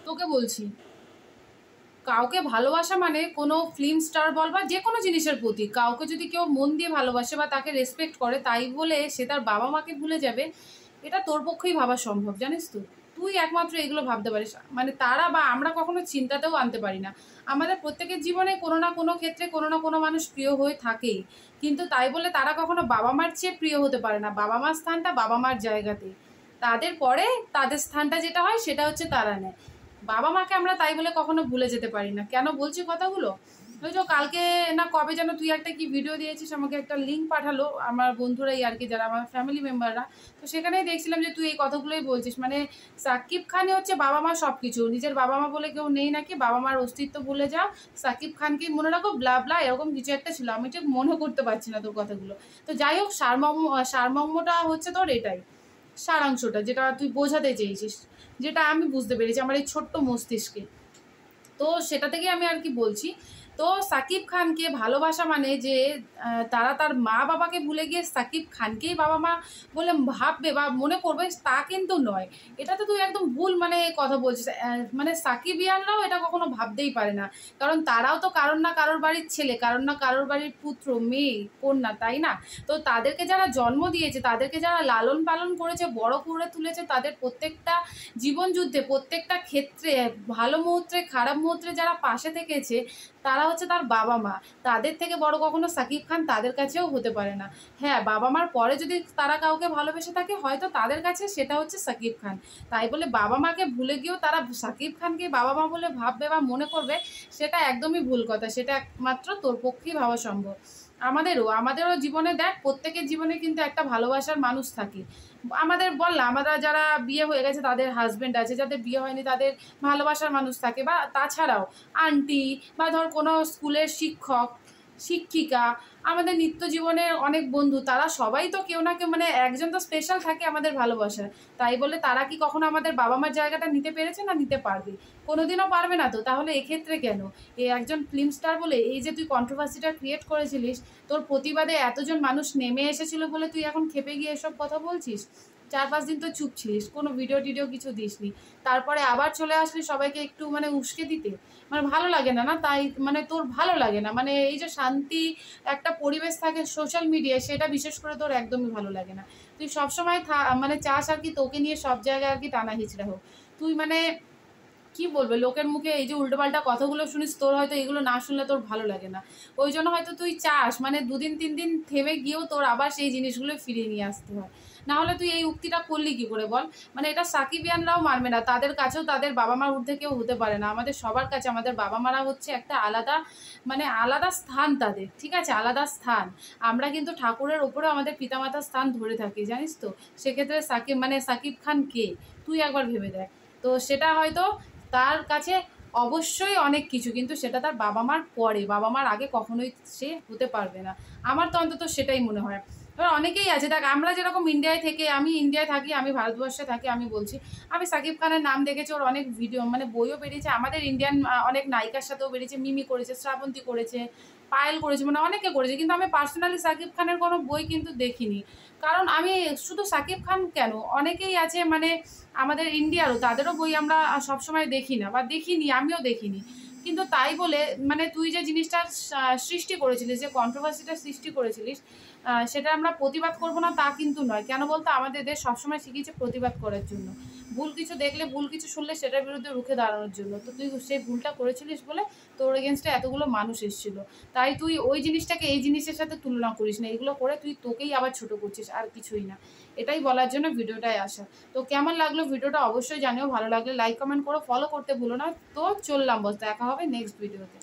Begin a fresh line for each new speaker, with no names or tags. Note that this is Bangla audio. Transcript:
তোকে বলছি, কাউকে ভালোবাসা মানে কোনো ফিল্ম স্টার বল বা যে কোনো জিনিসের প্রতি কাউকে যদি কেউ মন দিয়ে ভালোবাসে বা তাকে রেসপেক্ট করে, তাই বলে সে তার বাবা মাকে ভুলে যাবে, এটা তোর পক্ষেই ভাবা সম্ভব, জানিস তো? তুই একমাত্র এগুলো ভাবতে পারিস, মানে তারা বা আমরা কখনো চিন্তাতেও আনতে পারি না। আমাদের প্রত্যেকের জীবনে কোনো না কোনো ক্ষেত্রে কোনো না কোনো মানুষ প্রিয় হয়ে থাকেই, কিন্তু তাই বলে তারা কখনো বাবা মার চেয়ে প্রিয় হতে পারে না। বাবা মার স্থানটা বাবা মার জায়গাতে, তাদের পরে তাদের স্থানটা যেটা হয় সেটা হচ্ছে তারা নেয়। বাবা মাকে আমরা তাই বলে কখনো ভুলে যেতে পারি না। কেন বলছি কথাগুলো? ওই যে কালকে না কবে যেন তুই একটা কি ভিডিও দিয়েছিস, আমাকে একটা লিঙ্ক পাঠালো আমার বন্ধুরাই আর কি, যারা আমার ফ্যামিলি মেম্বাররা। তো সেখানেই দেখছিলাম যে তুই এই কথাগুলোই বলছিস, মানে সাকিব খানই হচ্ছে বাবা মা সব কিছু, নিজের বাবা মা বলে কেউ নেই নাকি, বাবা মার অস্তিত্ব ভুলে যাও, সাকিব খানকেই মনে রাখো, ব্লা ব্লা এরকম কিছু একটা ছিল, আমি ঠিক মনে করতে পারছি না তোর কথাগুলো। তো যাই হোক, সারমর্মটা হচ্ছে তোর এটাই, সারাংশটা যেটা তুই বোঝাতে চেয়েছিস, যেটা আমি বুঝতে পেরেছি আমার এই ছোট্ট মস্তিষ্কে। তো সেটা থেকে আমি আর কি বলছি। তো সাকিব খানকে ভালোবাসা মানে যে তারা তার মা বাবাকে ভুলে গিয়ে সাকিব খানকেই বাবা মা বলে ভাববে বা মনে করবে, তা কিন্তু নয়। এটা তো তুই একদম ভুল মানে কথা বলছিস। মানে সাকিবিয়ানরাও এটা কখনো ভাবতেই পারে না, কারণ তারাও তো কারোর না কারোর বাড়ির ছেলে, কারোর না কারোর বাড়ির পুত্র, মেয়ে, কন্যা, তাই না? তো তাদেরকে যারা জন্ম দিয়েছে, তাদেরকে যারা লালন পালন করেছে, বড় করে তুলেছে, তাদের প্রত্যেকটা জীবন যুদ্ধে প্রত্যেকটা ক্ষেত্রে ভালো মুহূর্তে খারাপ মুহূর্তে যারা পাশে থেকেছে, তারা হচ্ছে তার বাবা মা। তাদের থেকে বড় কখনো সাকিব খান তাদের কাছেও হতে পারে না। হ্যাঁ, বাবা মার পরে যদি তারা কাউকে ভালোবেসে থাকে, হয়তো তাদের কাছে সেটা হচ্ছে সাকিব খান। তাই বলে বাবা মাকে ভুলে গিয়েও তারা সাকিব খানকে বাবা মা বলে ভাববে বা মনে করবে, সেটা একদমই ভুল কথা। সেটা একমাত্র তোর পক্ষেই ভাবা সম্ভব। আমাদেরও জীবনে দেখ, প্রত্যেকের জীবনে কিন্তু একটা ভালোবাসার মানুষ থাকে। আমাদের বললাম, আমরা যারা বিয়ে হয়ে গেছে তাদের হাজবেন্ড আছে, যাদের বিয়ে হয়নি তাদের ভালোবাসার মানুষ থাকে, বা তাছাড়াও আন্টি বা ধর কোনো স্কুলের শিক্ষক শিক্ষিকা, আমাদের নিত্য জীবনের অনেক বন্ধু, তারা সবাই তো কেউ না কেউ মানে একজন তো স্পেশাল থাকে আমাদের ভালোবাসার। তাই বলে তারা কি কখনো আমাদের বাবা মার জায়গাটা নিতে পেরেছে? না নিতে পারবে, কোনোদিনও পারবে না। তো তাহলে এক্ষেত্রে কেন এই একজন ফিল্ম স্টার বলে এই যে তুই কন্ট্রোভার্সিটা ক্রিয়েট করেছিলিস, তোর প্রতিবাদে এতজন মানুষ নেমে এসেছিল বলে তুই এখন খেপে গিয়ে এসব কথা বলছিস? 4-5 দিন তো চুপ ছিলিস, কোনো ভিডিও টিডিও কিছু দিসনি, তারপরে আবার চলে আসলি সবাইকে একটু মানে উস্কে দিতে। মানে ভালো লাগে না, না তাই মানে তোর ভালো লাগে না, মানে এই যে শান্তি একটা পরিবেশ থাকে সোশ্যাল মিডিয়ায়, সেটা বিশেষ করে তোর একদমই ভালো লাগে না। তুই সবসময় মানে চাস আর কি তোকে নিয়ে সব জায়গায় আর কি টানা হিচড়া হোক। তুই মানে কি বলবে, লোকের মুখে এই যে উল্টোপাল্টা কথাগুলো শুনিস, তোর হয়তো এগুলো না শুনলে তোর ভালো লাগে না। ওই জন্য হয়তো তুই চাস মানে 2-3 দিন থেমে গিয়েও তোর আবার সেই জিনিসগুলো ফিরিয়ে নিয়ে আসতে হয়। না হলে তুই এই উক্তিটা করলি কি করে বল? মানে এটা সাকিবিয়ানরাও মানবে না, তাদের কাছেও তাদের বাবা মার ঊর্ধ্বে কেউ হতে পারে না। আমাদের সবার কাছে আমাদের বাবা মারা হচ্ছে একটা আলাদা, মানে আলাদা স্থান তাদের, ঠিক আছে, আলাদা স্থান। আমরা কিন্তু ঠাকুরের ওপরেও আমাদের পিতামাতার স্থান ধরে থাকি, জানিস তো? সেক্ষেত্রে সাকিব খান কে, তুই একবার ভেবে দেখ। তো সেটা হয়তো তার কাছে অবশ্যই অনেক কিছু, কিন্তু সেটা তার বাবা মার পরে, বাবা মার আগে কখনোই সে হতে পারবে না। আমার তো অন্তত সেটাই মনে হয়। এবার অনেকেই আছে দেখ, আমরা যেরকম ইন্ডিয়ায় থেকে, আমি ইন্ডিয়ায় থাকি, আমি ভারতবর্ষে থাকি, আমি বলছি, আমি সাকিব খানের নাম দেখেছি, ওর অনেক ভিডিও মানে বইও বেরিয়েছে, আমাদের ইন্ডিয়ান অনেক নায়িকার সাথেও বেরিয়েছে, মিমি করেছে, শ্রাবন্তী করেছে, পায়েল করেছে, মানে অনেকে করেছে, কিন্তু আমি পার্সোনালি সাকিব খানের কোনো বই কিন্তু দেখিনি। কারণ আমি শুধু সাকিব খান কেন, অনেকেই আছে মানে আমাদের ইন্ডিয়ারও, তাদেরও বই আমরা সবসময় দেখি না বা দেখিনি, আমিও দেখিনি। কিন্তু তাই বলে মানে তুই যে জিনিসটা সৃষ্টি করেছিলিস, যে কন্ট্রোভার্সিটা সৃষ্টি করেছিলিস, সেটা আমরা প্রতিবাদ করব না তা কিন্তু নয়। কেন বলতো, আমাদের দেশ সবসময় শিখিয়েছে প্রতিবাদ করার জন্য, ভুল কিছু দেখলে, ভুল কিছু শুনলে সেটার বিরুদ্ধে রুখে দাঁড়ানোর জন্য। তো তুই সেই ভুলটা করেছিলিস বলে তোর এগেনস্টে এতগুলো মানুষ এসেছিল। তাই তুই ওই জিনিসটাকে এই জিনিসের সাথে তুলনা করিস না, এগুলো করে তুই তোকেই আবার ছোট করছিস, আর কিছুই না। এটাই বলার জন্য ভিডিওটায় আসা। তো কেমন লাগলো ভিডিওটা অবশ্যই জানিও, ভালো লাগলে লাইক কমেন্ট করো, ফলো করতে ভুলো না। তো চললাম বস, দেখা হবে নেক্সট ভিডিওতে।